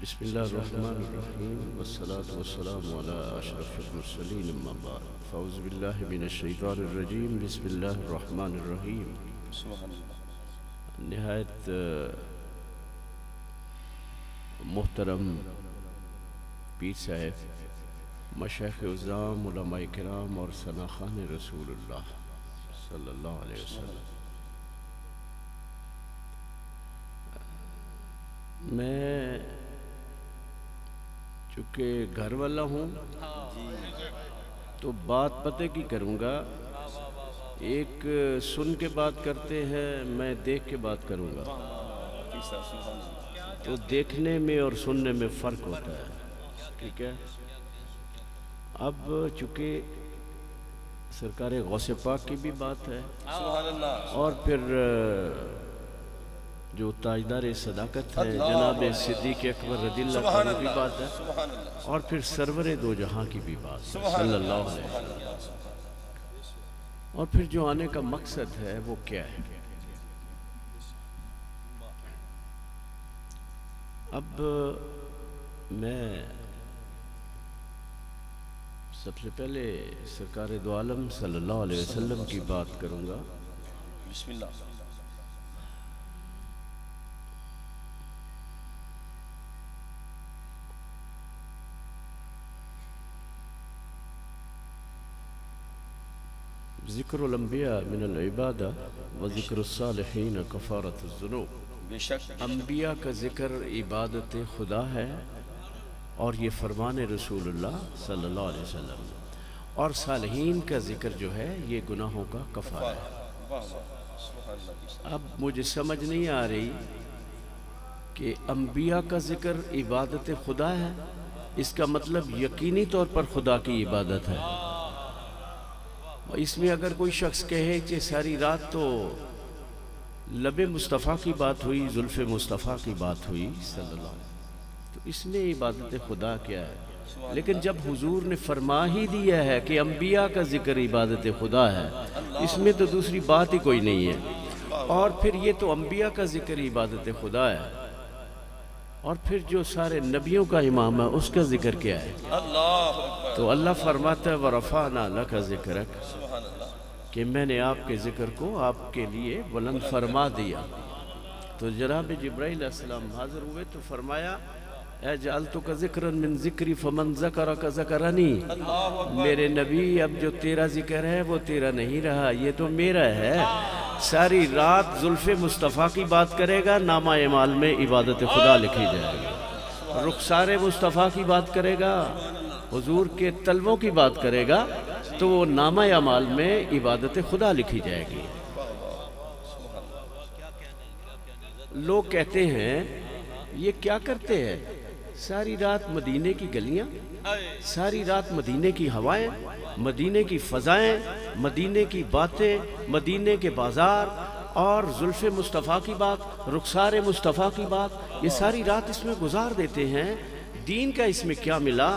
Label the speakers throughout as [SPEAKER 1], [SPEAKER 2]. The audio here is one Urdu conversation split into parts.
[SPEAKER 1] بسم الله الرحمن الرحيم والصلاة والسلام على أشرف المرسلين أما بعد فأعوذ بالله من الشيطان الرجيم بسم الله الرحمن الرحيم نہایت محترم پیر صاحب مشائخ عظام علماء کرام اور ثناخان رسول اللہ صلی اللہ علیہ وسلم، میں چونکہ گھر والا ہوں تو بات پتہ کی کروں گا، ایک سن کے بات کرتے ہیں، میں دیکھ کے بات کروں گا، تو دیکھنے میں اور سننے میں فرق ہوتا ہے، ٹھیک ہے۔ اب چونکہ سرکار غوث پاک کی بھی بات ہے اور پھر جو تاجدار صداقت ہے جناب صدیق اکبر رضی اللہ عنہ کی بات ہے، اور پھر سرور دو جہاں کی بھی بات ہے صلی اللہ علیہ وسلم، اور پھر جو آنے کا مقصد ہے وہ کیا ہے۔ اب میں سب سے پہلے سرکار دو عالم صلی اللہ علیہ وسلم کی بات کروں گا۔
[SPEAKER 2] بسم اللہ۔
[SPEAKER 1] ذکر الانبیاء من العبادہ و ذکر الصالحین کفارت الذنوب،
[SPEAKER 2] بے شک
[SPEAKER 1] انبیاء کا ذکر عبادت خدا ہے اور یہ فرمان رسول اللہ صلی اللہ علیہ وسلم، اور صالحین کا ذکر جو ہے یہ گناہوں کا کفارہ ہے۔ اب مجھے سمجھ نہیں آ رہی کہ انبیاء کا ذکر عبادت خدا ہے، اس کا مطلب یقینی طور پر خدا کی عبادت ہے۔ اس میں اگر کوئی شخص کہے کہ ساری رات تو لب مصطفیٰ کی بات ہوئی، زلف مصطفیٰ کی بات ہوئی صلی اللہ علیہ وسلم، تو اس میں عبادت خدا کیا ہے؟ لیکن جب حضور نے فرما ہی دیا ہے کہ انبیاء کا ذکر عبادت خدا ہے، اس میں تو دوسری بات ہی کوئی نہیں ہے، اور پھر یہ تو انبیاء کا ذکر عبادت خدا ہے، اور پھر جو سارے نبیوں کا امام ہے اس کا ذکر کیا ہے؟ تو اللہ فرماتا ہے وَرَفَعْنَا لَكَ ذِكْرَكَ، کہ میں نے آپ کے ذکر کو آپ کے لیے بلند فرما دیا۔ تو جناب جبرائیل علیہ السلام حاضر ہوئے تو فرمایا اے جعلتک ذکرا من ذکری فمن ذکرک ذکرنی، میرے نبی اب جو تیرا ذکر ہے وہ تیرا نہیں رہا، یہ تو میرا ہے۔ ساری رات زلف مصطفیٰ کی بات کرے گا، نامہ اعمال میں عبادت خدا لکھی جائے گی۔ رخسار مصطفیٰ کی بات کرے گا، حضور کے طلبوں کی بات کرے گا، تو وہ نامہ اعمال میں عبادت خدا لکھی جائے گی۔ لوگ کہتے ہیں یہ کیا کرتے ہیں؟ ساری رات مدینے کی گلیاں، ساری رات مدینے کی ہوائیں، مدینے کی فضائیں، مدینے کی باتیں، مدینے کے بازار، اور زلف مصطفیٰ کی بات، رخسار مصطفیٰ کی بات، یہ ساری رات اس میں گزار دیتے ہیں۔ دین کا اس میں کیا ملا؟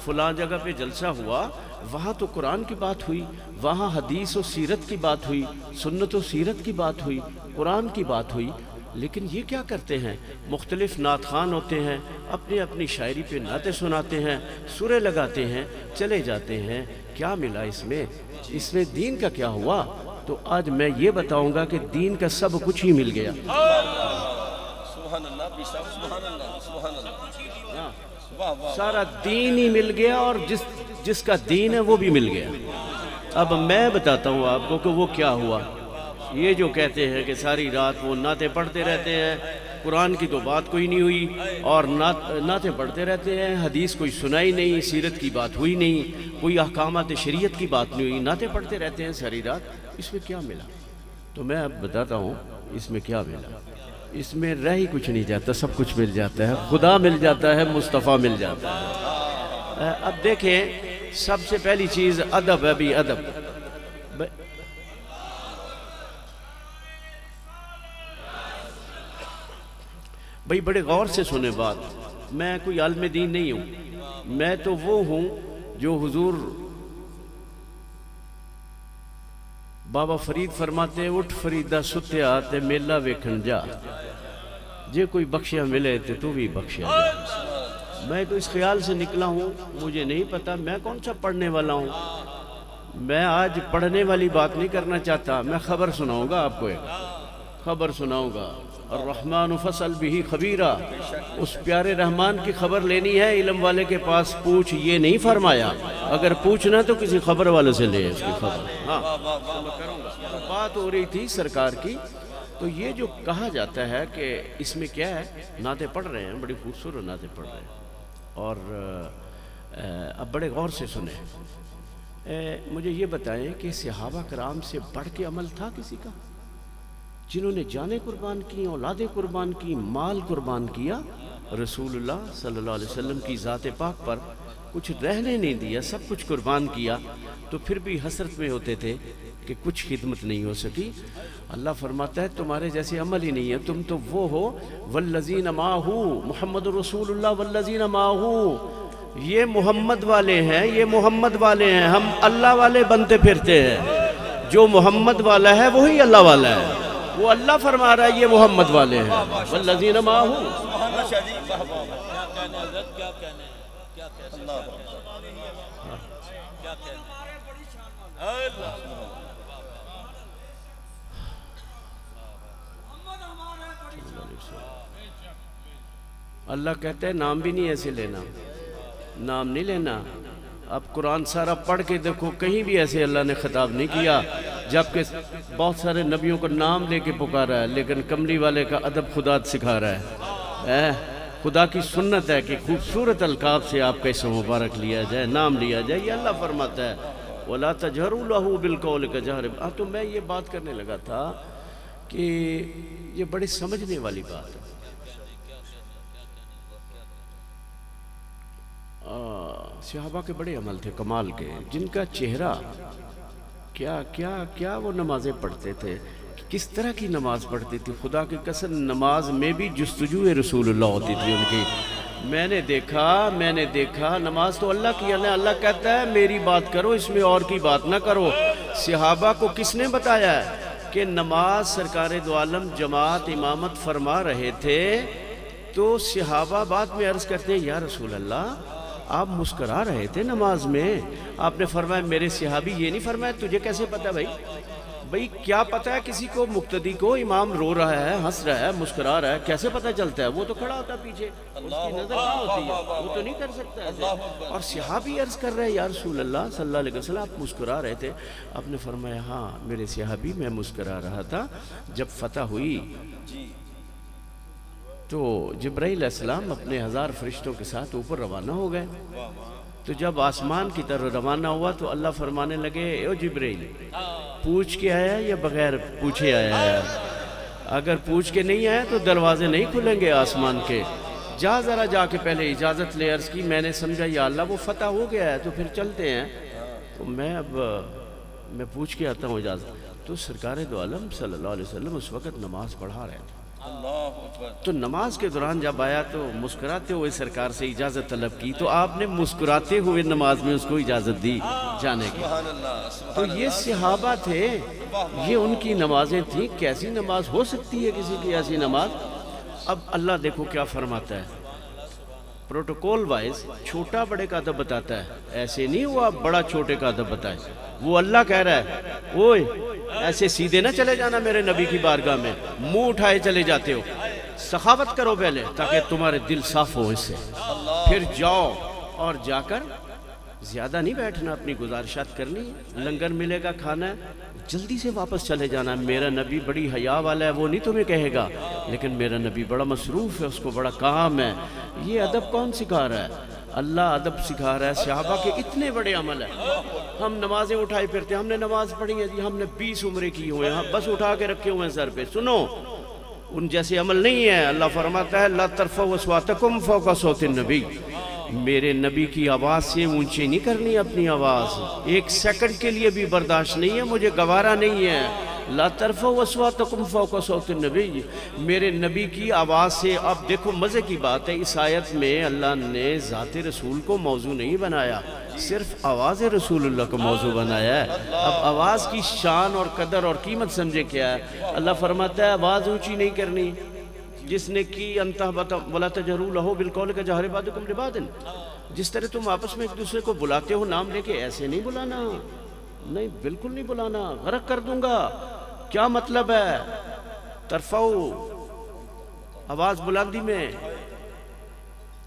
[SPEAKER 1] فلاں جگہ پہ جلسہ ہوا، وہاں تو قرآن کی بات ہوئی، وہاں حدیث و سیرت کی بات ہوئی، سنت و سیرت کی بات ہوئی، قرآن کی بات ہوئی، لیکن یہ کیا کرتے ہیں؟ مختلف نعت خوان ہوتے ہیں، اپنی اپنی شاعری پہ نعتیں سناتے ہیں، سورے لگاتے ہیں، چلے جاتے ہیں۔ کیا ملا اس میں؟ اس میں دین کا کیا ہوا؟ تو آج میں یہ بتاؤں گا کہ دین کا سب کچھ ہی مل گیا۔
[SPEAKER 2] سبحان اللہ، سبحان اللہ، سبحان اللہ،
[SPEAKER 1] سارا دین ہی مل گیا، اور جس کا دین ہے وہ بھی مل گیا۔ اب میں بتاتا ہوں آپ کو کہ وہ کیا ہوا۔ یہ جو کہتے ہیں کہ ساری رات وہ نعتیں پڑھتے رہتے ہیں، قرآن کی تو بات کوئی نہیں ہوئی، اور نعتیں پڑھتے رہتے ہیں، حدیث کوئی سنائی نہیں، سیرت کی بات ہوئی نہیں، کوئی احکامات شریعت کی بات نہیں ہوئی، نعتیں پڑھتے رہتے ہیں ساری رات، اس میں کیا ملا؟ تو میں اب بتاتا ہوں اس میں کیا ملا۔ اس میں رہ ہی کچھ نہیں جاتا، سب کچھ مل جاتا ہے، خدا مل جاتا ہے، مصطفیٰ مل جاتا ہے۔ اب دیکھیں، سب سے پہلی چیز ادب ہے، بھی ادب۔ بھئی بڑے غور سے سنیں بات، میں کوئی عالم دین نہیں ہوں، میں تو وہ ہوں جو حضور بابا فرید فرماتے ہیں اٹھ فریدہ ستیا تے میلہ ویکھن جا۔ جے کوئی بخشیا ملے تو بھی بخشیا جائے۔ میں تو اس خیال سے نکلا ہوں، مجھے نہیں پتا میں کون سا پڑھنے والا ہوں، میں آج پڑھنے والی بات نہیں کرنا چاہتا، میں خبر سناؤں گا آپ کو، ایک خبر سناؤں گا۔ الرحمن فصل بھی خبیرہ، اس پیارے رحمان کی خبر لینی ہے علم والے کے پاس پوچھ، یہ نہیں فرمایا، اگر پوچھنا تو کسی خبر والے سے لے اس کی خبر۔ ہاں بات ہو رہی تھی سرکار کی، تو یہ جو کہا جاتا ہے کہ اس میں کیا ہے، نعتیں پڑھ رہے ہیں، بڑی خوبصورت نعتیں پڑھ رہے ہیں، اور اب بڑے غور سے سنیں۔ مجھے یہ بتائیں کہ صحابہ کرام سے بڑھ کے عمل تھا کسی کا، جنہوں نے جانیں قربان کی، اولادیں قربان کی، مال قربان کیا؟ رسول اللہ صلی اللہ علیہ وسلم کی ذات پاک پر کچھ رہنے نہیں دیا، سب کچھ قربان کیا، تو پھر بھی حسرت میں ہوتے تھے کہ کچھ خدمت نہیں ہو سکی۔ اللہ فرماتا ہے تمہارے جیسے عمل ہی نہیں ہے، تم تو وہ ہو والذین معہ، محمد رسول اللہ والذین معہ، یہ محمد والے ہیں، یہ محمد والے ہیں، ہم اللہ والے بنتے پھرتے ہیں، جو محمد والا ہے وہی اللہ والا ہے، وہ اللہ فرما رہا ہے یہ محمد والے ہیں، والذین معہ۔ اللہ کہتا ہے نام بھی نہیں ایسے لینا، نام نہیں لینا۔ اب قرآن سارا پڑھ کے دیکھو، کہیں بھی ایسے اللہ نے خطاب نہیں کیا، جبکہ بہت سارے نبیوں کو نام لے کے پکارا ہے، لیکن کملی والے کا ادب خدا سکھا رہا ہے۔ خدا کی سنت ہے کہ خوبصورت القاب سے آپ کا اسم مبارک لیا جائے، نام لیا جائے، یہ اللہ فرماتا ہے وَلَا تَجْهَرُوا لَهُ بِالْقَوْلِ كَجَهْرِ۔ تو میں یہ بات کرنے لگا تھا کہ یہ بڑے سمجھنے والی بات ہے۔ صحابہ کے بڑے عمل تھے کمال کے، جن کا چہرہ کیا کیا کیا وہ نمازیں پڑھتے تھے، کس طرح کی نماز پڑھتی تھی، خدا کی قسم نماز میں بھی جستجو رسول اللہ ہوتی تھی ان کی۔ میں نے دیکھا نماز تو اللہ کی ہے، اللہ کہتا ہے میری بات کرو، اس میں اور کی بات نہ کرو۔ صحابہ کو کس نے بتایا ہے کہ نماز سرکار دو عالم جماعت امامت فرما رہے تھے، تو صحابہ بعد میں عرض کرتے ہیں یا رسول اللہ آپ مسکرا رہے تھے نماز میں، آپ نے فرمایا میرے صحابی یہ نہیں فرمایا، تجھے کیسے پتا بھائی کیا پتا ہے کسی کو، مقتدی کو امام رو رہا ہے، ہنس رہا ہے، مسکرا رہا ہے، کیسے پتا چلتا ہے؟ وہ تو کھڑا ہوتا پیچھے، اس کی نظر کہاں ہوتی ہے، وہ تو نہیں کر سکتا ایسے۔ اور صحابی عرض کر رہے ہیں یا رسول اللہ صلی اللہ علیہ وسلم آپ مسکرا رہے تھے، آپ نے فرمایا ہاں میرے صحابی میں مسکرا رہا تھا۔ جب فتح ہوئی تو جبرائیل علیہ السلام اپنے 1000 فرشتوں کے ساتھ اوپر روانہ ہو گئے، تو جب آسمان کی طرف روانہ ہوا تو اللہ فرمانے لگے اے جبرائیل پوچھ کے آیا یا بغیر پوچھے آیا ہے؟ اگر پوچھ کے نہیں آیا تو دروازے نہیں کھلیں گے آسمان کے، ذرا جا کے پہلے اجازت لے۔ عرض کی میں نے سمجھا یا اللہ وہ فتح ہو گیا ہے تو پھر چلتے ہیں، تو میں پوچھ کے آتا ہوں اجازت۔ تو سرکار دو عالم صلی اللہ علیہ وسلم اس وقت نماز پڑھا رہے تھے، تو نماز کے دوران جب آیا تو مسکراتے ہوئے سرکار سے اجازت طلب کی، تو آپ نے مسکراتے ہوئے نماز میں اس کو اجازت دی جانے کی۔ تو یہ صحابہ تھے، یہ ان کی نمازیں تھیں۔ کیسی نماز ہو سکتی ہے کسی کی ایسی نماز؟ اب اللہ دیکھو کیا فرماتا ہے، پروٹوکول وائز چھوٹا بڑے کا ادب بتاتا ہے، ایسے نہیں ہوا بڑا چھوٹے کا ادب بتائے۔ وہ اللہ کہہ رہا ہے اوئے ایسے سیدھے نہ چلے جانا میرے نبی کی بارگاہ میں، منہ اٹھائے چلے جاتے ہو، سخاوت کرو پہلے تاکہ تمہارے دل صاف ہو، اس سے پھر جاؤ، اور جا کر زیادہ نہیں بیٹھنا، اپنی گزارشات کرنی، لنگر ملے گا کھانا ہے، جلدی سے واپس چلے جانا۔ میرا نبی بڑی حیا والا ہے، وہ نہیں تمہیں کہے گا، لیکن میرا نبی بڑا مصروف ہے، اس کو بڑا کام ہے۔ یہ ادب کون سکھا رہا ہے؟ اللہ ادب سکھا رہا ہے۔ صحابہ کے اتنے بڑے عمل ہیں، ہم نمازیں اٹھائے پھرتے ہیں، ہم نے نماز پڑھی ہے جی، ہم نے 20 عمرے کی ہوئے ہیں، بس اٹھا کے رکھے ہوئے ہیں سر پہ۔ سنو ان جیسے عمل نہیں ہے۔ اللہ فرماتا ہے لا ترفعوا اصواتکم فوق صوت النبی، میرے نبی کی آواز سے اونچی نہیں کرنی اپنی آواز، ایک سیکنڈ کے لیے بھی برداشت نہیں ہے، مجھے گوارا نہیں ہے۔ لا ترفعوا اصواتکم فوق صوت النبی، میرے نبی کی آواز سے۔ اب دیکھو مزے کی بات ہے، اس آیت میں اللہ نے ذات رسول کو موضوع نہیں بنایا، صرف آواز رسول اللہ کو موضوع بنایا ہے۔ اب آواز کی شان اور قدر اور قیمت سمجھے کیا ہے؟ اللہ فرماتا ہے آواز اونچی نہیں کرنی، جس نے کی انتہ ولا تجہروا لہ بالقول کجہر بعضکم لبعض، جس طرح تم آپس میں ایک دوسرے کو بلاتے ہو نام لے کے، ایسے نہیں بلانا، نہیں بالکل نہیں بلانا، غرق کر دوں گا۔ کیا مطلب ہے؟ ترفعوا، آواز بلندی میں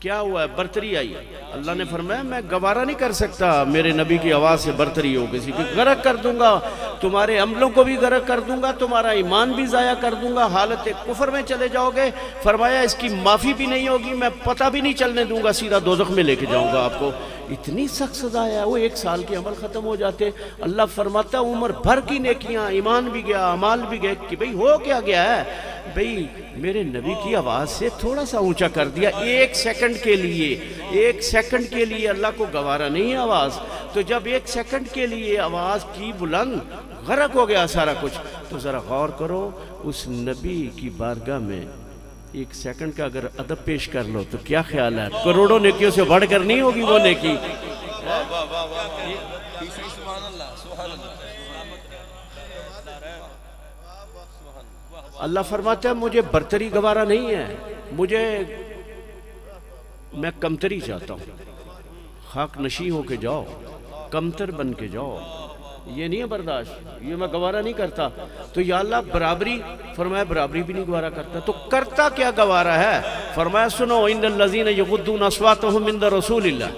[SPEAKER 1] کیا ہوا ہے؟ برتری آئی۔ اللہ نے فرمایا میں گوارا نہیں کر سکتا میرے نبی کی آواز سے برتری ہو کسی کی، غرق کر دوں گا، تمہارے عملوں کو بھی غرق کر دوں گا، تمہارا ایمان بھی ضائع کر دوں گا، حالت کفر میں چلے جاؤ گے۔ فرمایا اس کی معافی بھی نہیں ہوگی، میں پتہ بھی نہیں چلنے دوں گا، سیدھا دوزخ میں لے کے جاؤں گا آپ کو۔ اتنی سخت سزا ہے، وہ 1 سال کے عمل ختم ہو جاتے۔ اللہ فرماتا عمر بھر کی نیکیاں، ایمان بھی گیا، اعمال بھی گئے، کہ بھئی ہو کیا گیا ہے؟ بھئی میرے نبی کی آواز سے تھوڑا سا اونچا کر دیا 1 سیکنڈ کے لیے، 1 سیکنڈ کے لیے اللہ کو گوارا نہیں ہے آواز، تو جب 1 سیکنڈ کے لیے آواز کی بلند، غرق ہو گیا سارا کچھ، تو ذرا غور کرو اس نبی کی بارگاہ میں 1 سیکنڈ کا اگر ادب پیش کر لو تو کیا خیال ہے؟ کروڑوں نیکیوں سے بڑھ کر نہیں ہوگی وہ نیکی؟
[SPEAKER 2] واہ واہ واہ واہ، سبحان اللہ سبحان اللہ۔
[SPEAKER 1] اللہ فرماتا ہے مجھے برتری گوارا نہیں ہے، میں کمتری چاہتا ہوں، خاک نشی ہو کے جاؤ، کمتر بن کے جاؤ، یہ نہیں ہے برداشت، یہ میں گوارا نہیں کرتا۔ تو یا اللہ برابری، فرمایا برابری بھی نہیں گوارا کرتا، تو کرتا کیا گوارا ہے؟ فرمایا سنو ان الذین یغضون اصواتهم عند رسول اللہ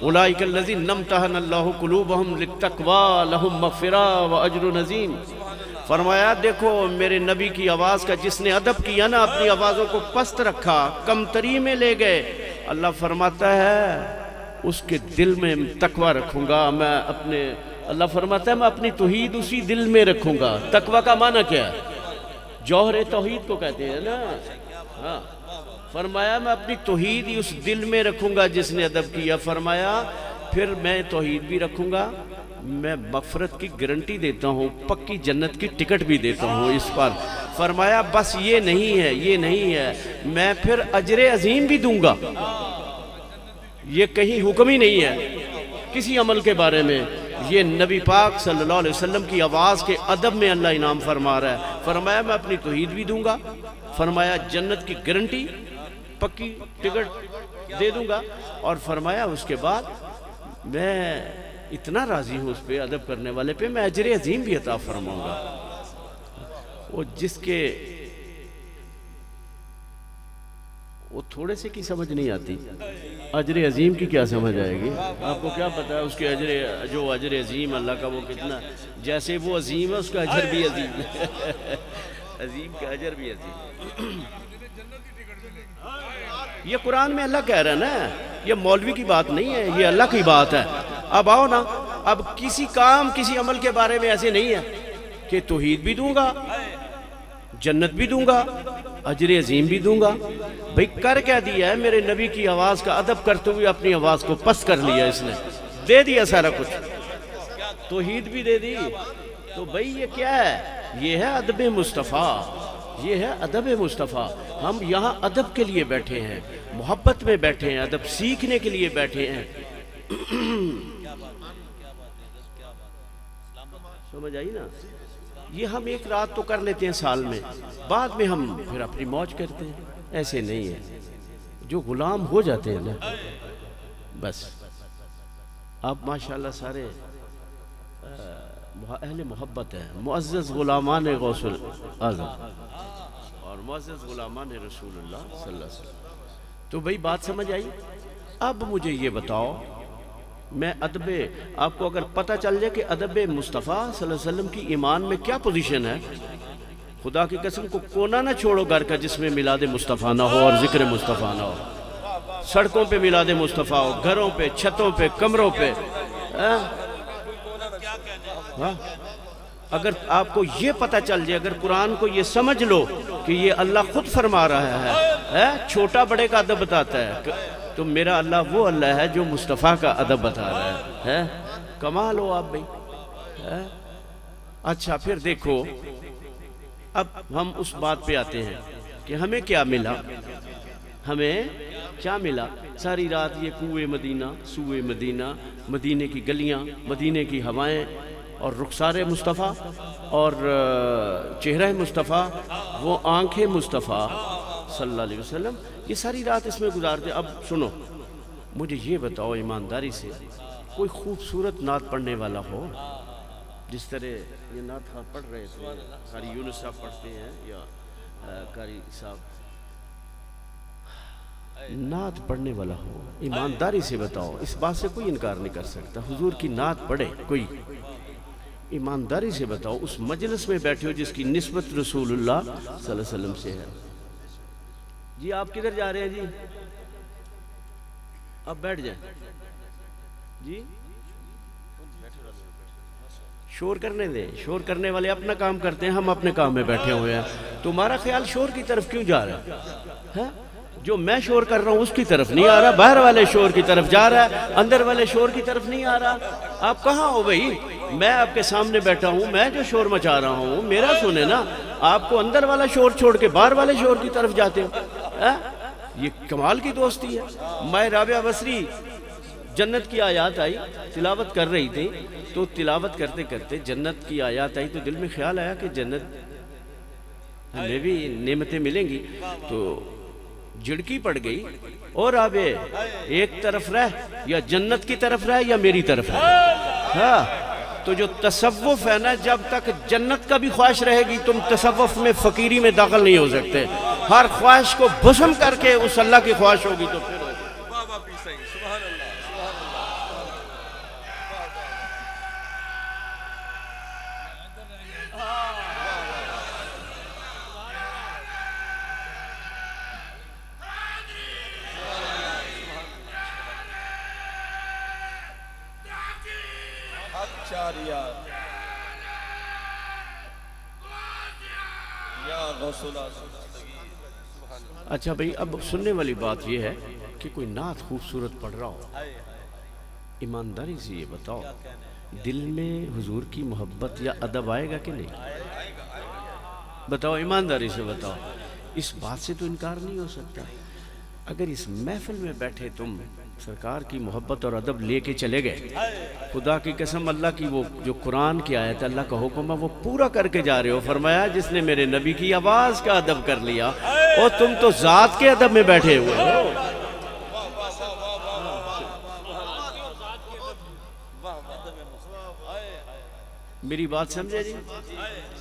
[SPEAKER 1] اولئک الذین امتحن اللہ قلوبهم للتقوی لهم مغفرہ واجر عظیم۔ فرمایا دیکھو میرے نبی کی آواز کا جس نے ادب کیا نا، اپنی آوازوں کو پست رکھا، کمتری میں لے گئے، اللہ فرماتا ہے اس کے دل میں تقوی رکھوں گا میں اللہ فرماتا ہے میں اپنی توحید اسی دل میں رکھوں گا۔ تقوی کا معنی کیا ہے؟ جوہر توحید کو کہتے ہیں نا، ہاں۔ فرمایا میں اپنی توحید ہی اس دل میں رکھوں گا جس نے ادب کیا۔ فرمایا پھر میں توحید بھی رکھوں گا، میں مغفرت کی گارنٹی دیتا ہوں، پکی جنت کی ٹکٹ بھی دیتا ہوں اس پر۔ فرمایا بس یہ نہیں ہے، میں پھر اجر عظیم بھی دوں گا۔ یہ کہیں حکم ہی نہیں ہے کسی عمل کے بارے میں، یہ نبی پاک صلی اللہ علیہ وسلم کی آواز کے ادب میں اللہ انعام فرما رہا ہے۔ فرمایا میں اپنی توحید بھی دوں گا، فرمایا جنت کی گارنٹی پکی ٹکٹ دے دوں گا، اور فرمایا اس کے بعد میں اتنا راضی ہوں اس پہ، ادب کرنے والے پہ، میں اجر عظیم بھی عطا فرماؤں گا۔ وہ جس کے وہ تھوڑے سے کی سمجھ نہیں آتی، اجر عظیم کی کیا سمجھ آئے گی؟ آپ کو کیا پتہ ہے اس کے اجر عظیم اللہ کا وہ کتنا، جیسے وہ عظیم ہے اس کا اجر بھی عظیم ہے، عظیم کا اجر بھی عظیم۔ یہ قرآن میں اللہ کہہ رہا ہے نا، یہ مولوی کی بات نہیں ہے، یہ اللہ کی بات ہے۔ اب آؤ نا، اب کسی کام کسی عمل کے بارے میں ایسے نہیں ہے کہ توحید بھی دوں گا، جنت بھی دوں گا، اجر عظیم بھی دوں گا۔ بھئی کر کیا دیا ہے؟ میرے نبی کی آواز کا ادب کرتے ہوئے اپنی آواز کو پست کر لیا، اس نے دے دیا سارا کچھ، توحید بھی دے دی۔ تو بھئی یہ کیا ہے؟ یہ ہے ادب مصطفیٰ، یہ ہے ادب مصطفیٰ۔ ہم یہاں ادب کے لیے بیٹھے ہیں، محبت میں بیٹھے ہیں، ادب سیکھنے کے لیے بیٹھے ہیں۔ سمجھ آئی نا؟ یہ ہم 1 رات تو کر لیتے ہیں سال میں، بعد میں ہم پھر اپنی موج کرتے ہیں۔ ایسے نہیں ہے، جو غلام ہو جاتے ہیں نا بس۔ آپ ماشاءاللہ سارے اہل محبت ہیں، معزز غلامان غوث اعظم اور معزز غلامان رسول اللہ صلی اللہ علیہ وسلم۔ تو بھئی بات سمجھ آئی؟ اب مجھے یہ بتاؤ، میں ادب، آپ کو اگر پتہ چل جائے کہ ادب مصطفیٰ صلی اللہ علیہ وسلم کی ایمان میں کیا پوزیشن ہے، خدا کی قسم کو کونا نہ چھوڑو گھر کا جس میں میلاد مصطفیٰ نہ ہو اور ذکر مصطفیٰ نہ ہو۔ سڑکوں پہ میلاد مصطفیٰ ہو، گھروں پہ، چھتوں پہ، کمروں پہ۔ اگر آپ کو یہ پتہ چل جائے، اگر قرآن کو یہ سمجھ لو کہ یہ اللہ خود فرما رہا ہے، چھوٹا بڑے کا ادب بتاتا ہے، تو میرا اللہ وہ اللہ ہے جو مصطفیٰ کا ادب بتا رہا ہے۔ کمال ہو آپ بھائی۔ اچھا پھر دیکھو، اب ہم اس بات پہ آتے ہیں کہ ہمیں کیا ملا، ہمیں کیا ملا؟ ساری رات یہ کوئے مدینہ، سوئے مدینہ، مدینے کی گلیاں، مدینے کی ہوائیں، اور رخسار مصطفیٰ اور چہرہ مصطفیٰ، وہ آنکھیں مصطفیٰ صلی اللہ علیہ وسلم یہ ساری رات اس میں گزارتے. اب سنو مجھے یہ بتاؤ ایمانداری سے کوئی خوبصورت نعت پڑھنے والا ہو جس طرح یہ نعت پڑھ رہے تھے قاری یونس صاحب پڑھتے ہیں یا قاری صاحب نعت پڑھنے والا ہو, ایمانداری سے بتاؤ, اس بات سے کوئی انکار نہیں کر سکتا حضور کی نعت پڑھے کوئی, ایمانداری سے بتاؤ اس مجلس میں بیٹھے ہو جس کی نسبت رسول اللہ صلی اللہ علیہ وسلم سے ہے. جی آپ کدھر جا رہے ہیں جی؟ اب بیٹھ جائیں جی, شور کرنے دیں, شور کرنے والے اپنا کام کرتے ہیں, ہم اپنے کام میں بیٹھے ہوئے ہیں. تمہارا خیال شور کی طرف کیوں جا رہا ہے؟ جو میں شور کر رہا ہوں اس کی طرف نہیں آ رہا, باہر والے شور کی طرف جا رہا ہے, اندر والے شور کی طرف نہیں آ رہا. آپ کہاں ہو بھائی؟ میں آپ کے سامنے بیٹھا ہوں, میں جو شور مچا رہا ہوں میرا سنے نا, آپ کو اندر والا شور چھوڑ کے باہر والے شور کی طرف جاتے ہو. یہ کمال کی دوستی ہے. میں رابعہ بصری جنت کی آیات آئی تلاوت کر رہی تھی, تو تلاوت کرتے کرتے جنت کی آیات آئی تو دل میں خیال آیا کہ جنت ہمیں بھی نعمتیں ملیں گی, تو جھڑکی پڑ گئی, اور رابع ایک طرف رہ, یا جنت کی طرف رہ یا میری طرف رہ. ہاں تو جو تصوف ہے نا, جب تک جنت کا بھی خواہش رہے گی تم تصوف میں فقیری میں داخل نہیں ہو سکتے. ہر خواہش کو بھسم کر کے اس اللہ کی خواہش ہوگی تو پھر اچھا بھئی, اب سننے والی بات یہ ہے کہ کوئی نعت خوبصورت پڑھ رہا ہو, ایمانداری سے یہ بتاؤ دل میں حضور کی محبت یا ادب آئے گا کہ نہیں؟ بتاؤ ایمانداری سے بتاؤ. اس بات سے تو انکار نہیں ہو سکتا. اگر اس محفل میں بیٹھے تم سرکار کی محبت اور ادب لے کے چلے گئے, خدا کی قسم اللہ کی وہ جو قرآن کی آیت اللہ کا حکم ہے وہ پورا کر کے جا رہے ہو. فرمایا جس نے میرے نبی کی آواز کا ادب کر لیا, اور تم تو ذات کے ادب میں بیٹھے ہوئے ہو. میری بات سمجھے جی؟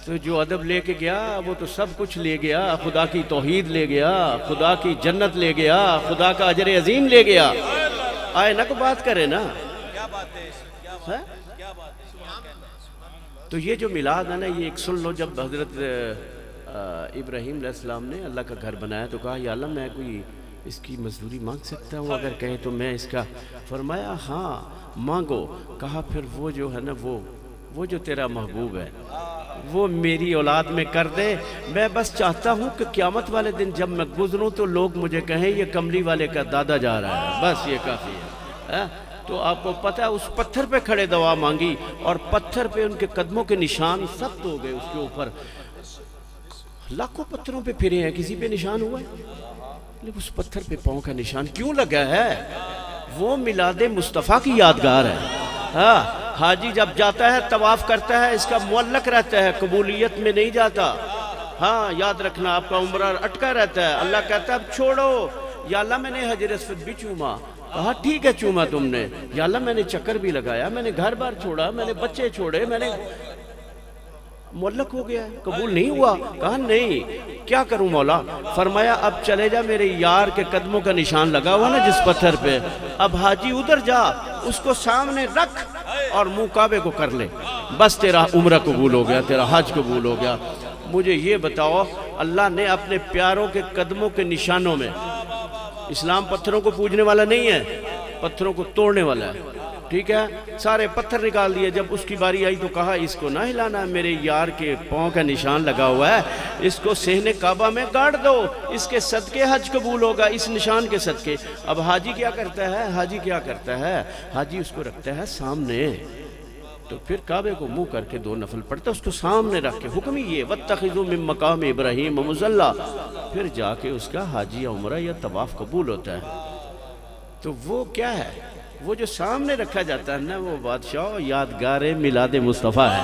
[SPEAKER 1] تو جو ادب لے کے گیا وہ تو سب کچھ لے گیا, خدا کی توحید لے گیا, خدا کی جنت لے گیا, خدا کا اجر عظیم لے گیا. آئے نہ کو بات کرے نا. تو یہ جو میلاد ہے نا, یہ ایک سن لو. جب حضرت ابراہیم علیہ السلام نے اللہ کا گھر بنایا تو کہا یا اللہ میں کوئی اس کی مزدوری مانگ سکتا ہوں, اگر کہیں تو میں اس کا. فرمایا ہاں مانگو. کہا پھر وہ جو ہے نا وہ جو تیرا محبوب ہے وہ میری اولاد میں کر دے. میں بس چاہتا ہوں کہ قیامت والے دن جب میں گزروں تو لوگ مجھے کہیں یہ کملی والے کا دادا جا رہا ہے, بس یہ کافی ہے. تو آپ کو پتہ ہے اس پتھر پہ کھڑے دعا مانگی, اور پتھر پہ ان کے قدموں کے نشان سخت ہو گئے. اس کے اوپر لاکھوں پتھروں پہ پھرے ہیں, کسی پہ نشان ہوا ہے, لیکن اس پتھر پہ پاؤں کا نشان کیوں لگا ہے؟ وہ میلاد مصطفیٰ کی یادگار ہے. ہاں حاجی جب جاتا ہے طواف کرتا ہے, اس کا معلق رہتا ہے, قبولیت میں نہیں جاتا. ہاں یاد رکھنا, آپ کا عمرہ اٹکا رہتا ہے. اللہ کہتا ہے اب چھوڑو. یا اللہ میں نے حجر اسود بھی چوما. کہا ٹھیک ہے چوما تم نے. یا اللہ میں نے چکر بھی لگایا, میں نے گھر بار چھوڑا, میں نے بچے چھوڑے, میں نے معلق ہو گیا, قبول نہیں ہوا. کہا نہیں, کیا کروں مولا؟ فرمایا اب چلے جا, میرے یار کے قدموں کا نشان لگا ہوا نا جس پتھر پہ, اب حاجی ادھر جا, اس کو سامنے رکھ اور منہ کعبے کو کر لے, بس تیرا عمرہ قبول ہو گیا, تیرا حج قبول ہو گیا. مجھے یہ بتاؤ, اللہ نے اپنے پیاروں کے قدموں کے نشانوں میں, اسلام پتھروں کو پوجنے والا نہیں ہے, پتھروں کو توڑنے والا ہے. ٹھیک ہے, سارے پتھر نکال دیے. جب اس کی باری آئی تو کہا اس کو نہ ہلانا, میرے یار کے پاؤں کا نشان لگا ہوا ہے, اس کو صحن کعبہ میں گاڑ دو, اس کے صدقے حج قبول ہوگا, اس نشان کے صدقے. اب حاجی کیا کرتا ہے؟ حاجی اس کو رکھتا ہے سامنے, تو پھر کعبے کو منہ کر کے 2 نفل پڑھتا ہے, اس کو سامنے رکھ کے. حکم ہی یہ وَاتَّخِذُوا مِن مَقَامِ إِبْرَاهِيمَ مُصَلًّى, پھر جا کے اس کا حاجی یا عمرہ یا طواف قبول ہوتا ہے. تو وہ کیا ہے؟ وہ جو سامنے رکھا جاتا ہے نا, وہ بادشاہ یادگار میلاد مصطفیٰ ہے.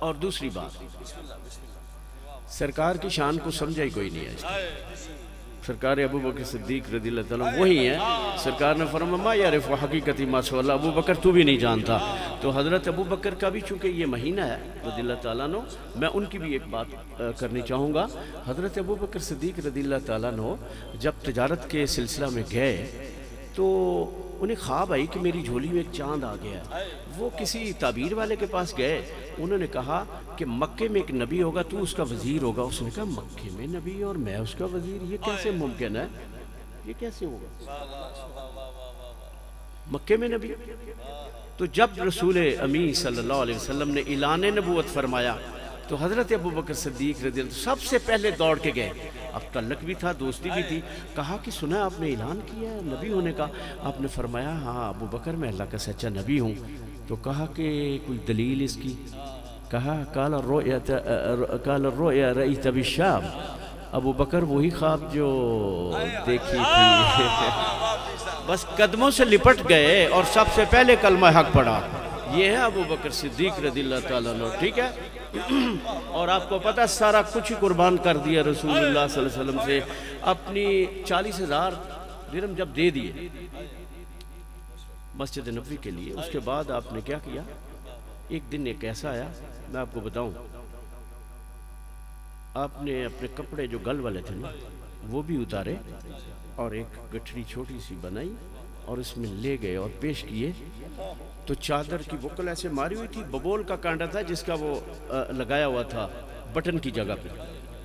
[SPEAKER 1] اور دوسری بات، سرکار کی شان کو سمجھا ہی کوئی نہیں ہے۔ سرکار ابو بکر صدیق رضی اللہ تعالیٰ عنہ وہی ہیں، سرکار نے فرمایا ما یعرف حقیقتی ما سوى اللہ، ابو بکر تو بھی نہیں جانتا۔ تو حضرت ابو بکر کا بھی چونکہ یہ مہینہ ہے رضی اللہ تعالیٰ عنہ، میں ان کی بھی ایک بات کرنی چاہوں گا۔ حضرت ابو بکر صدیق رضی اللہ تعالیٰ عنہ جب تجارت کے سلسلہ میں گئے تو انہیں خواب آئی کہ میری جھولی میں ایک چاند آ گیا۔ وہ کسی تعبیر والے کے پاس گئے، انہوں نے کہا کہ مکے میں ایک نبی ہوگا، تو اس کا وزیر ہوگا۔ اس نے کہا مکے میں نبی اور میں اس کا وزیر، یہ کیسے ممکن ہے، یہ کیسے ہوگا مکے میں نبی؟ تو جب رسول امین صلی اللہ علیہ وسلم نے اعلان نبوت فرمایا تو حضرت ابو بکر صدیق رضی اللہ سب سے پہلے دوڑ کے گئے۔ اب تعلق بھی تھا، دوستی بھی تھی۔ کہا کہ سنا آپ نے اعلان کیا ہے نبی ہونے کا؟ آپ نے فرمایا ہاں ابو بکر میں اللہ کا سچا نبی ہوں۔ تو کہا کہ کوئی دلیل اس کی؟ کہا قال الرؤیا رأیت بالشام، ابو بکر وہی خواب جو دیکھی تھی۔ بس قدموں سے لپٹ گئے اور سب سے پہلے کلمہ حق پڑھا۔ یہ ہے ابو بکر صدیق رضی اللہ تعالیٰ عنہ، ٹھیک ہے؟ اور آپ کو پتہ سارا کچھ ہی قربان کر دیا رسول اللہ صلی اللہ علیہ وسلم سے، اپنی 40,000 درہم جب دے دیے مسجد نبوی کے لیے، اس کے بعد آپ نے کیا کیا؟ ایک دن ایک ایسا آیا، میں آپ کو بتاؤں، آپ نے اپنے کپڑے جو گل والے تھے نا وہ بھی اتارے اور ایک گٹھڑی چھوٹی سی بنائی اور اس میں لے گئے اور پیش کیے۔ تو چادر کی بکل ایسے ماری ہوئی تھی، ببول کا کانٹا تھا جس کا وہ لگایا ہوا تھا بٹن کی جگہ پہ۔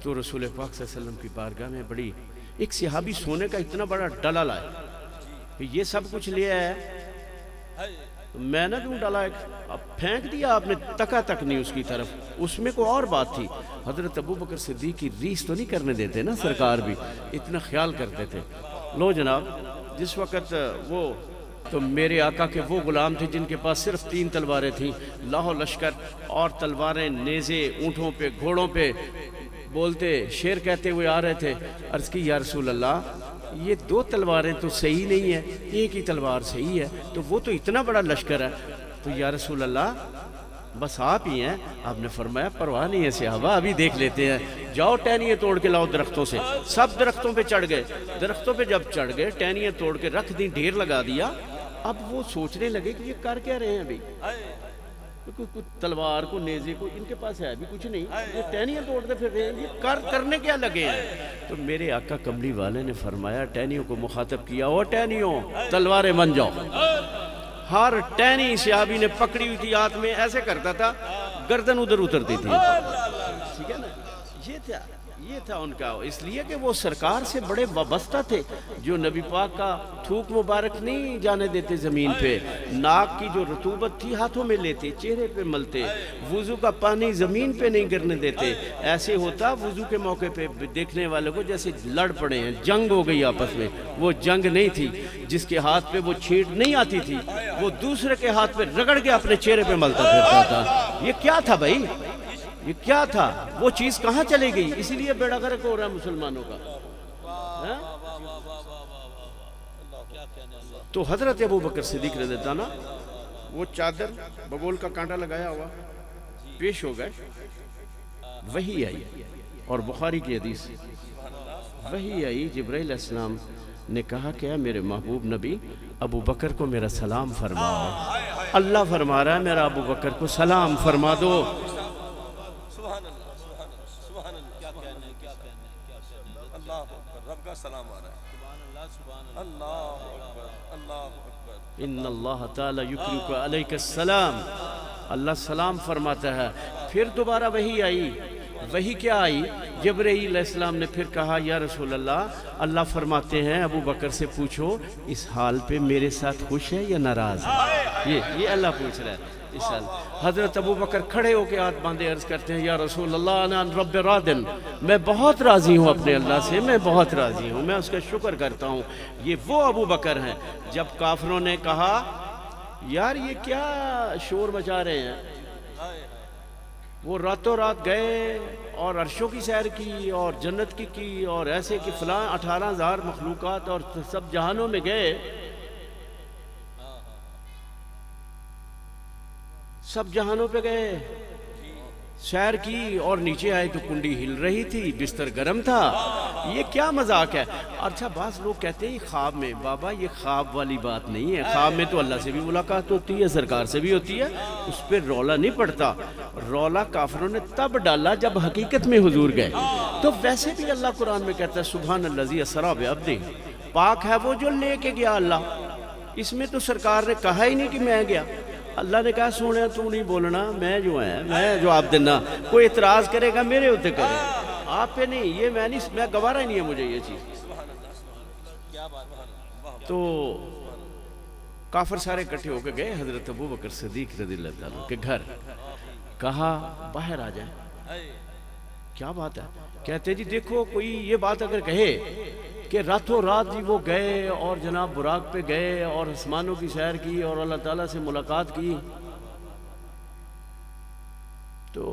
[SPEAKER 1] تو رسول پاک صلی اللہ علیہ وسلم کی بارگاہ میں بڑی ایک صحابی سونے کا اتنا بڑا ڈلا لائے کہ یہ سب کچھ لیا ہے، میں نہ دوں ڈالا، اب پھینک دیا آپ نے، تکا تک نہیں اس کی طرف۔ اس میں کوئی اور بات تھی، حضرت ابو بکر صدیق کی ریس تو نہیں کرنے دیتے نا، سرکار بھی اتنا خیال کرتے تھے۔ لو جناب، جس وقت وہ تو میرے آقا کے وہ غلام تھے جن کے پاس صرف 3 تلواریں تھیں، لاہو لشکر اور تلواریں، نیزے اونٹوں پہ گھوڑوں پہ بولتے شیر کہتے ہوئے آ رہے تھے۔ عرض کی یا رسول اللہ یہ 2 تلواریں تو صحیح نہیں ہیں، ایک ہی تلوار صحیح ہے، تو وہ تو اتنا بڑا لشکر ہے۔ تو یا رسول اللہ بس آپ ہی ہیں۔ آپ نے فرمایا پرواہ نہیں ہے صحابہ، ابھی دیکھ لیتے ہیں، جاؤ ٹہنیاں توڑ کے لاؤ درختوں سے۔ سب درختوں پہ چڑھ گئے، درختوں پہ جب چڑھ گئے ٹہنیاں توڑ کے رکھ دیں، ڈھیر لگا دیا۔ اب وہ سوچنے لگے کہ یہ کر کیا رہے ہیں ابھی، کوئی تلوار کو نیزے کو ان کے پاس ہے بھی کچھ نہیں، یہ ٹہنیاں توڑتے پھر رہے ہیں، یہ کرنے کیا لگے ہیں؟ تو میرے آقا کملی والے نے فرمایا، ٹہنیوں کو مخاطب کیا، او ٹہنیوں تلواریں بن جاؤ۔ ہر ٹہنی صحابی نے پکڑی ہوئی تھی ہاتھ میں، ایسے کرتا تھا گردن ادھر اترتی تھی، ٹھیک ہے نا؟ یہ تھا ان کا، اس لیے کہ وہ سرکار سے بڑے وابستہ تھے، جو نبی پاک کا تھوک مبارک نہیں جانے دیتے زمین پہ، ناک کی جو رطوبت تھی ہاتھوں میں لیتے، چہرے پہ ملتے، وضو کا پانی زمین پہ نہیں گرنے دیتے۔ ایسے ہوتا وضو کے موقع پہ دیکھنے والوں کو جیسے لڑ پڑے ہیں، جنگ ہو گئی آپس میں، وہ جنگ نہیں تھی۔ جس کے ہاتھ پہ وہ چھینٹ نہیں آتی تھی وہ دوسرے کے ہاتھ پہ رگڑ کے اپنے چہرے پہ ملتا پھرتا تھا۔ یہ کیا تھا بھائی، یہ کیا تھا؟ وہ چیز کہاں چلی گئی؟ اسی لیے بیڑا غرق ہو رہا ہے مسلمانوں کا۔ تو حضرت ابو بکر صدیق رضی اللہ عنہ وہ چادر ببول کا کانٹا لگایا ہوا پیش ہو گئے، وحی آئی، اور بخاری کی حدیث وحی آئی، جبرائیل علیہ السلام نے کہا کہ اے میرے محبوب نبی ابو بکر کو میرا سلام فرماؤ۔ اللہ فرما رہا ہے میرا ابو بکر کو سلام فرما دو۔
[SPEAKER 2] رب کا سلام آ رہا ہے، اللہ اکبر اللہ اکبر،
[SPEAKER 1] ان اللہ تعالی یکرک علیک السلام، اللہ سلام فرماتا ہے۔ پھر دوبارہ وحی آئی، وحی کیا آئی؟ جبرائیل علیہ السلام نے پھر کہا یا رسول اللہ فرماتے ہیں ابو بکر سے پوچھو اس حال پہ میرے ساتھ خوش ہے یا ناراض ہے؟ یہ اللہ پوچھ رہا ہے اس حال۔ حضرت ابو بکر کھڑے ہو کے ہاتھ باندھے عرض کرتے ہیں یا رسول اللہ انا رب راضٍ، میں بہت راضی ہوں اپنے اللہ سے، میں بہت راضی ہوں، میں اس کا شکر کرتا ہوں۔ یہ وہ ابو بکر ہیں جب کافروں نے کہا یار یہ کیا شور مچا رہے ہیں، وہ راتوں رات گئے اور عرشوں کی سیر کی اور جنت کی اور ایسے کہ فلاں 18,000 مخلوقات اور سب جہانوں میں گئے، سب جہانوں پہ گئے، سیر کی اور نیچے آئے تو کنڈی ہل رہی تھی، بستر گرم تھا. یہ کیا مذاق ہے؟ اچھا بعض لوگ کہتے ہیں خواب میں. بابا یہ خواب والی بات نہیں ہے. خواب میں تو اللہ سے بھی ملاقات ہوتی ہے، سرکار سے بھی ہوتی ہے، اس پہ رولا نہیں پڑتا. رولا کافروں نے تب ڈالا جب حقیقت میں حضور گئے. تو ویسے بھی اللہ قرآن میں کہتا ہے سبحان الذی اسریٰ بعبدہ، پاک ہے وہ جو لے کے گیا اللہ. اس میں تو سرکار نے کہا ہی نہیں کہ میں گیا. اللہ نے کہا سونے تو نہیں بولنا، میں جو ہے میں جواب دینا. کوئی اعتراض کرے گا میرے ہوتے کرے، آپ پہ نہیں. یہ میں گوارا ہی نہیں ہے مجھے یہ چیز. تو کافر سارے اکٹھے ہو کے گئے حضرت ابو بکر صدیق رضی اللہ تعالیٰ کے گھر. کہا باہر آ جائیں. کیا بات ہے؟ کہتے جی دیکھو کوئی یہ بات اگر کہے کہ راتوں رات جی وہ گئے اور جناب براق پہ گئے اور آسمانوں کی سیر کی اور اللہ تعالیٰ سے ملاقات کی، تو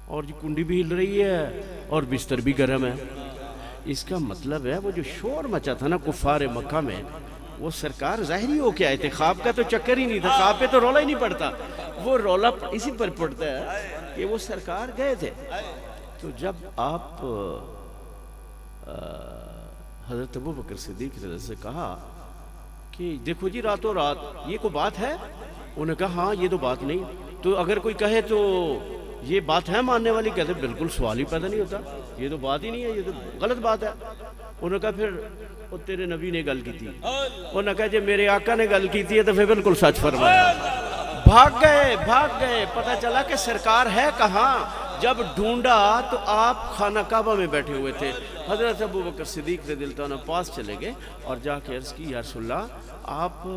[SPEAKER 1] اور جی کنڈی بھی ہل رہی ہے اور بستر بھی گرم ہے. اس کا مطلب ہے وہ جو شور مچا تھا نا کفار مکہ میں، وہ سرکار ظاہری ہو کے آئے تھے. خواب کا تو چکر ہی نہیں تھا، خواب پہ تو رولا ہی نہیں پڑتا. وہ رولا اسی پر پڑتا ہے کہ وہ سرکار گئے تھے. تو جب آپ حضرت ابو بکر صدیق رضی اللہ عنہ سے کہا کہ دیکھو جی راتوں رات یہ کوئی بات ہے، انہوں نے کہا ہاں یہ تو بات نہیں. تو اگر کوئی کہے تو یہ بات ہے ماننے والی، کہتے بالکل سوال ہی پیدا نہیں ہوتا، یہ تو بات ہی نہیں ہے، یہ تو غلط بات ہے. انہوں نے کہا پھر وہ تیرے نبی نے گل کی تھی. انہوں نے کہا جی میرے آقا نے گل کی تھی تو پھر بالکل سچ فرمایا. بھاگ گئے. پتہ چلا کہ سرکار ہے کہاں. جب ڈھونڈا تو آپ خانہ کعبہ میں بیٹھے ہوئے تھے. حضرت ابو بکر صدیق رضی اللہ عنہ پاس چلے گئے اور جا کے عرض کی یا رسول اللہ آپ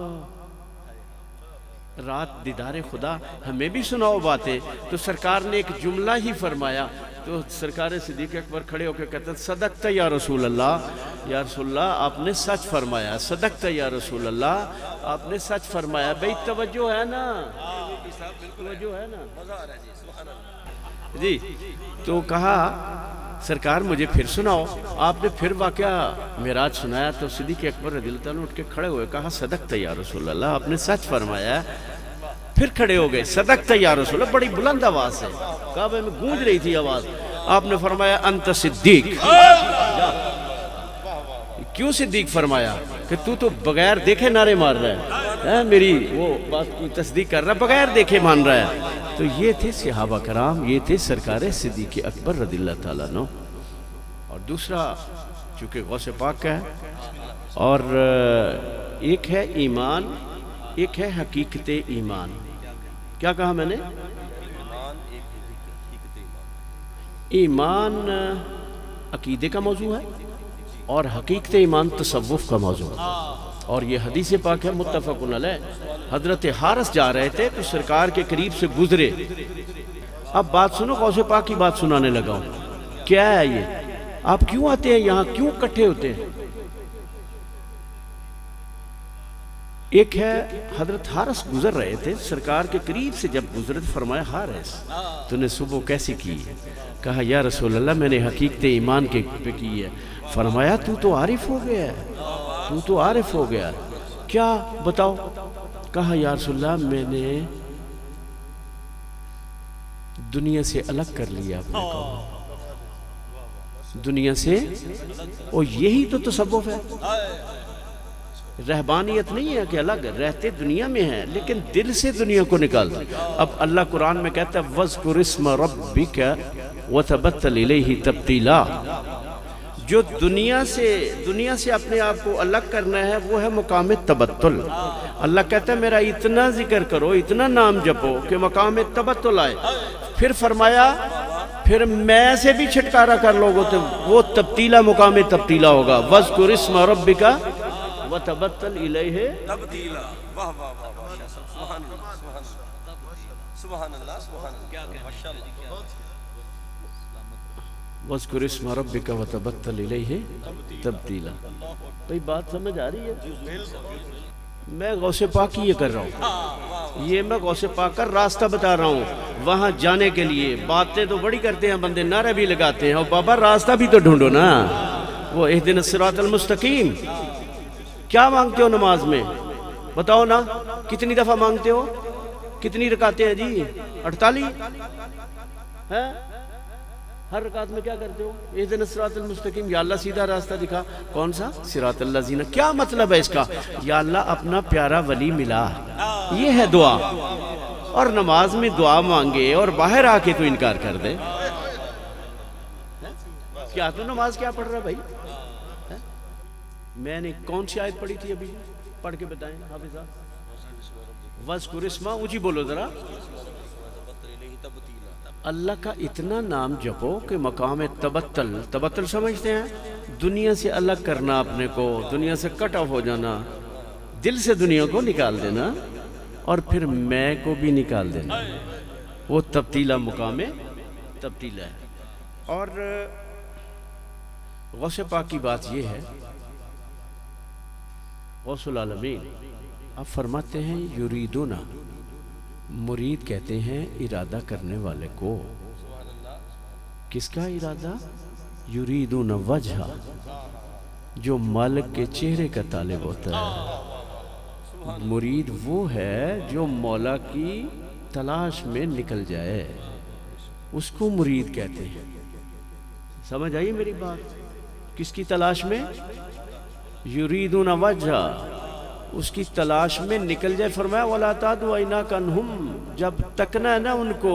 [SPEAKER 1] رات دیدار خدا ہمیں بھی سناؤ باتیں. تو سرکار نے ایک جملہ ہی فرمایا. تو سرکار صدیق اکبر کھڑے ہو کے کہتے ہیں صدقت یا رسول اللہ، یا رسول اللہ آپ نے سچ فرمایا. صدقت یا رسول اللہ آپ نے سچ فرمایا. بھئی توجہ ہے نا، توجہ ہے نا جی. تو کہا سرکار مجھے پھر سناؤ. آپ نے پھر واقعہ معراج سنایا. تو صدیق اکبر رضی اللہ عنہ اٹھ کے کھڑے ہوئے، کہا صدقت یا رسول اللہ آپ نے سچ فرمایا. پھر کھڑے ہو گئے، صدقت یا رسول اللہ، بڑی بلند آواز سے کعبے میں گونج رہی تھی آواز. آپ نے فرمایا انت صدیق. کیوں صدیق فرمایا؟ کہ تو بغیر دیکھے نعرے مار رہا ہے، میری وہ بات کی تصدیق کر رہا ہے، بغیر دیکھے مان رہا ہے. تو یہ تھے صحابہ کرام، یہ تھے سرکار صدیق اکبر رضی اللہ تعالیٰ عنہ. اور دوسرا چونکہ غوث پاک کا ہے، اور ایک ہے ایمان، ایک ہے حقیقت ایمان. کیا کہا میں نے؟ ایمان عقیدے کا موضوع ہے اور حقیقت ایمان تصوف کا موضوع ہے. اور یہ حدیث پاک ہے متفق علیہ. حضرت حارث جا رہے تھے تو سرکار کے قریب سے گزرے. اب بات سنو، غوث پاک کی بات سنانے لگا ہوں. کیا ہے یہ؟ آپ کیوں آتے ہیں یہاں، کیوں اکٹھے ہوتے ہیں؟ ایک ہے حضرت حارث گزر رہے تھے، سرکار کے قریب سے جب گزرے فرمایا حارث تو نے صبح کیسی کی؟ کہا یا رسول اللہ میں نے حقیقت ایمان کے پہ کی ہے. فرمایا تو عارف ہو گیا ہے، تو عارف ہو گیا. کیا بتاؤ؟ کہا یا رسول اللہ میں نے دنیا سے الگ کر لیا اپنے کو، دنیا سے. اور یہی تو تصوف ہے. رہبانیت نہیں ہے کہ الگ رہتے دنیا میں ہیں لیکن دل سے دنیا کو نکال دیں. اب اللہ قرآن میں کہتا ہے وَاذْكُرِ اسْمَ رَبِّكَ وَتَبَتَّلْ إِلَيْهِ تَبْتِيلًا. جو دنیا سے اپنے آپ کو الگ کرنا ہے وہ ہے مقام تبتل. اللہ کہتا ہے میرا اتنا ذکر کرو، اتنا نام جپو کہ مقام تبتل آئے. پھر فرمایا پھر میں سے بھی چھٹکارا کر لوگو تو وہ تبتیلہ مقام تبتیلہ ہوگا. وَاذْكُرِ اسْمَ رَبِّكَ وَتَبَتَّلْ إِلَيْهِ
[SPEAKER 2] تبدیلا. واہ واہ واہ، سبحان اللہ سبحان اللہ سبحان اللہ ماشاءاللہ.
[SPEAKER 1] وَاذْكُرِ اسْمَ رَبِّكَ وَتَبَتَّلْ إِلَيْهِ تَبْتِيلًا. بھئی بات سمجھ آ رہی ہے؟ میں غوث پاک کی یہ کر رہا ہوں، یہ میں غوث پاک کا راستہ بتا رہا ہوں. وہاں جانے کے لیے باتیں تو بڑی کرتے ہیں بندے، نعرے بھی لگاتے ہیں، اور بابا راستہ بھی تو ڈھونڈو نا. وہ اہدنا الصراط المستقیم. کیا مانگتے ہو نماز میں؟ بتاؤ نا کتنی دفعہ مانگتے ہو؟ کتنی رکعتیں ہیں جی؟ 48 ہے۔ ہر رکعت میں کیا کرتے ہو؟ اہدنا الصراط المستقیم، یا اللہ سیدھا راستہ دکھا۔ کون سا؟ صراط الذین۔ کیا مطلب ہے اس کا؟ یا اللہ اپنا پیارا ولی ملا، یہ ہے دعا۔ اور نماز میں دعا مانگے اور باہر آ کے تو انکار کر دے، کیا تو نماز کیا پڑھ رہا بھائی؟ میں نے کون سی آیت پڑھی تھی ابھی؟ پڑھ کے بتائیں حافظ صاحب۔ وَاذْكُرِ اسْمَهُ، اونچی بولو ذرا۔ اللہ کا اتنا نام جپو کہ مقام تبتل، تبتل سمجھتے ہیں؟ دنیا سے الگ کرنا اپنے کو، دنیا سے کٹ آف ہو جانا، دل سے دنیا کو نکال دینا اور پھر میں کو بھی نکال دینا، وہ تبتیلہ مقام تبتیلہ ہے۔ اور غوث پاک کی بات یہ ہے، غوث العالمین آپ فرماتے ہیں یریدون، مرید کہتے ہیں ارادہ کرنے والے کو۔ کس کا ارادہ؟ یریدون وجہ، جو مالک کے چہرے کا طالب ہوتا ہے۔ مرید وہ ہے جو مولا کی تلاش میں نکل جائے، اس کو مرید کہتے ہیں۔ سمجھ آئی میری بات؟ کس کی تلاش میں؟ یریدون وجہ، اس کی تلاش میں نکل جائے۔ فرمایا وَلَا تَعْدُ عَيْنَاكَ عَنْهُمْ، جب تکنا ہے نا ان کو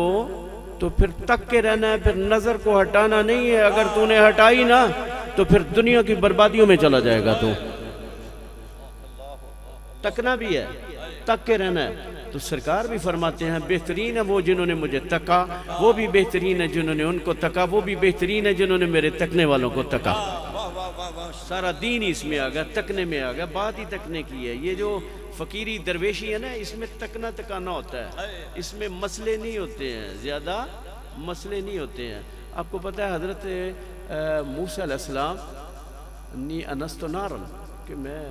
[SPEAKER 1] تو پھر تک کے رہنا ہے، پھر نظر کو ہٹانا نہیں ہے۔ اگر تو نے ہٹائی نا تو پھر دنیا کی بربادیوں میں چلا جائے گا۔ تو تکنا بھی ہے، تک کے رہنا ہے۔ تو سرکار بھی فرماتے ہیں بہترین ہے وہ جنہوں نے مجھے تکا، وہ بھی بہترین ہے جنہوں نے ان کو تکا، وہ بھی بہترین ہے جنہوں نے میرے تکنے والوں کو تکا۔ سارا دین اس میں آ گیا، تکنے میں آ گیا، بات ہی تکنے کی ہے۔ یہ جو فقیری درویشی ہے نا، اس میں تکنا تکانا ہوتا ہے، اس میں مسئلے نہیں ہوتے ہیں، زیادہ مسئلے نہیں ہوتے ہیں۔ آپ کو پتہ ہے حضرت موسیٰ علیہ السلام نی انست نارن، کہ میں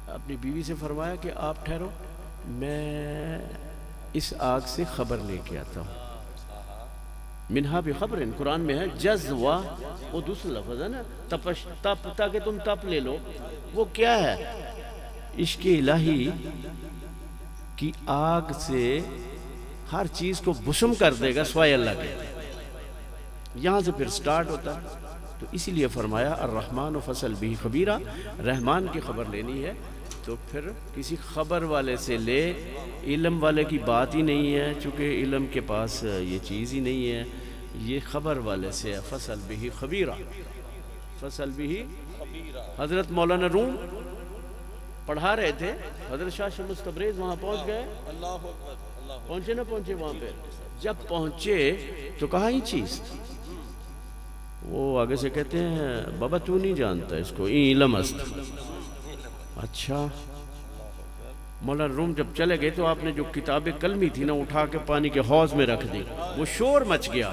[SPEAKER 1] اپنی بیوی سے فرمایا کہ آپ ٹھہرو، میں اس آگ سے خبر لے کے آتا ہوں۔ منہا بخبر، قرآن میں ہے جزوہ، وہ دوسرا لفظ ہے نا، تپش، تپ، تاکہ تم تپ لے لو۔ وہ کیا ہے؟ عشق الہی کی آگ سے ہر چیز کو بسم کر دے گا سوائے اللہ کے، یہاں سے پھر سٹارٹ ہوتا ہے۔ تو اسی لیے فرمایا الرحمن فصل بھی خبیرہ، رحمان کی خبر لینی ہے تو پھر کسی خبر والے سے لے، علم والے کی بات ہی نہیں ہے، چونکہ علم کے پاس یہ چیز ہی نہیں ہے، یہ خبر والے سے ہے۔ فصل بھی خبیرہ، فصل بھی۔ حضرت مولانا روم پڑھا رہے تھے، حضرت شاہ شمس تبریز وہاں پہنچ گئے، پہنچے نہ پہنچے وہاں پہ؟ جب پہنچے تو کہا ہی چیز، وہ آگے سے کہتے ہیں بابا تو نہیں جانتا اس کو، این علم است۔ اچھا، مولانا روم جب چلے گئے تو آپ نے جو کتاب کلمی تھی نا اٹھا کے پانی کے حوض میں رکھ دی، وہ شور مچ گیا،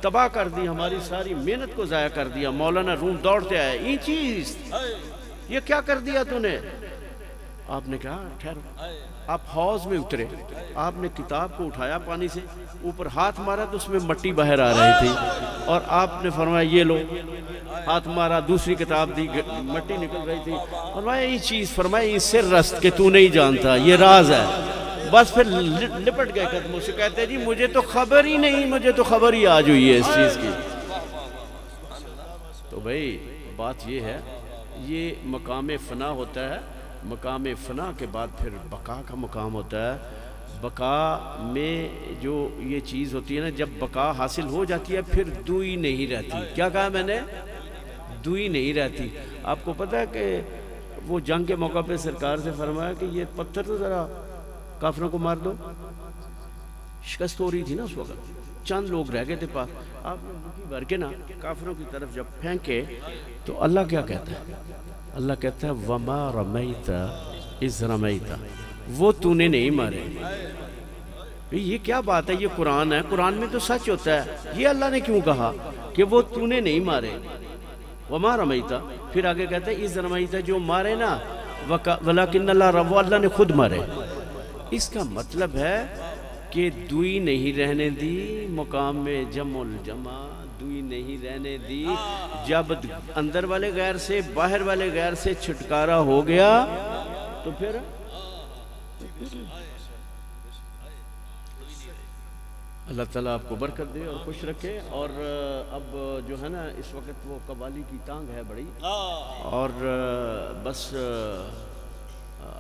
[SPEAKER 1] تباہ کر دی، ہماری ساری محنت کو ضائع کر دیا۔ مولانا روم دوڑتے آئے، این چیز یہ کیا کر دیا تو نے؟ آپ نے کہا ٹھہرو۔ آپ حوض میں اترے، آپ نے کتاب کو اٹھایا، پانی سے اوپر ہاتھ مارا تو اس میں مٹی باہر آ رہی تھی، اور آپ نے فرمایا یہ لو، ہاتھ مارا، دوسری کتاب دی، مٹی نکل رہی تھی، فرمایا یہ چیز، فرمایا یہ سر رست کہ تو نہیں جانتا، یہ راز ہے۔ بس پھر لپٹ گئے قدموں سے، کہتے جی مجھے تو خبر ہی نہیں، مجھے تو خبر ہی آج ہوئی ہے اس چیز کی۔ تو بھائی بات یہ ہے، یہ مقام فنا ہوتا ہے، مقام فنا کے بعد پھر بقا کا مقام ہوتا ہے۔ بقا میں جو یہ چیز ہوتی ہے نا، جب بقا حاصل ہو جاتی ہے پھر دوئی نہیں رہتی۔ کیا کہا میں نے؟ دوئی نہیں رہتی۔ آپ کو پتہ ہے کہ وہ جنگ کے موقع پہ سرکار سے فرمایا کہ یہ پتھر تو ذرا کافروں کو مار دو، شکست ہو رہی تھی نا اس وقت، چند لوگ رہ گئے تھے پاس، آپ نے مٹھی بھر کے نا کافروں کی طرف جب پھینکے تو اللہ کیا کہتا ہے؟ اللہ کہتا ہے وَمَا رَمَيْتَ إِذْ رَمَيْتَ، وہ تو نے نہیں مارے۔ یہ کیا بات ہے؟ یہ قرآن ہے، قرآن میں تو سچ ہوتا ہے۔ یہ اللہ نے کیوں کہا کہ وہ تو نے نہیں مارے؟ وَمَا رَمَيْتَ، پھر آگے کہتا ہے إِذْ رَمَيْتَ، جو مارے نا وَلَكِنَّ اللَّهَ رَمَى، اللہ نے خود مارے۔ اس کا مطلب ہے کہ دوئی نہیں رہنے دی، مقام میں جمع الجمع دوئی نہیں رہنے دی۔ جب اندر والے غیر سے باہر والے غیر سے چھٹکارا ہو گیا تو پھر اللہ تعالیٰ آپ کو برکت دے اور خوش رکھے. اور اب جو ہے نا اس وقت وہ قوالی کی تانگ ہے بڑی, اور بس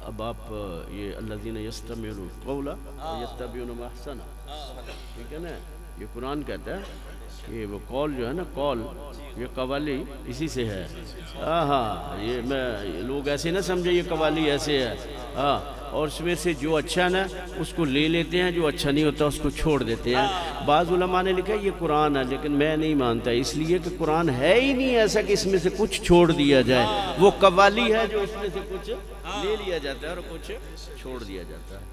[SPEAKER 1] اب آپ یہ الذین یستمعون القول ویتبعون ما احسن, ٹھیک ہے نا, یہ قرآن کہتا ہے کہ وہ قول جو ہے نا, قول یہ قوالی اسی سے ہے. ہاں یہ میں لوگ ایسے نہ سمجھے یہ قوالی ایسے ہے. ہاں, اور اس میں سے جو اچھا نا اس کو لے لیتے ہیں, جو اچھا نہیں ہوتا اس کو چھوڑ دیتے ہیں. بعض علماء نے لکھا یہ قرآن ہے, لیکن میں نہیں مانتا, اس لیے کہ قرآن ہے ہی نہیں ایسا کہ اس میں سے کچھ چھوڑ دیا جائے. وہ قوالی ہے جو اس میں سے کچھ لے لیا جاتا ہے اور کچھ چھوڑ دیا جاتا ہے.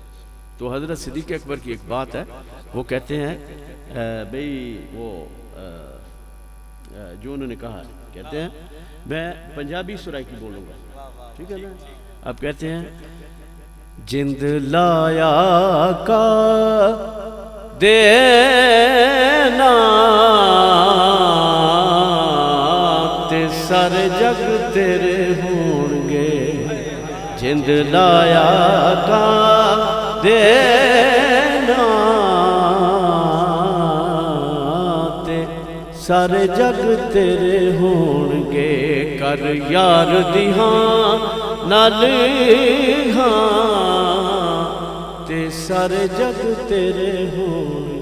[SPEAKER 1] تو حضرت صدیق اکبر کی ایک بات ہے, وہ کہتے ہیں بھئی وہ جو انہوں نے کہا, کہتے ہیں میں پنجابی سرائکی بولوں گا, ٹھیک ہے نا. اب کہتے ہیں جند لایا کا دینا تے سر جگ تیرے ہون گے. جند لایا کا دینا تے سر جگ تیرے ہون گے. کر یار دیہاں نال ہاں تے سارے جگ تیرے ہون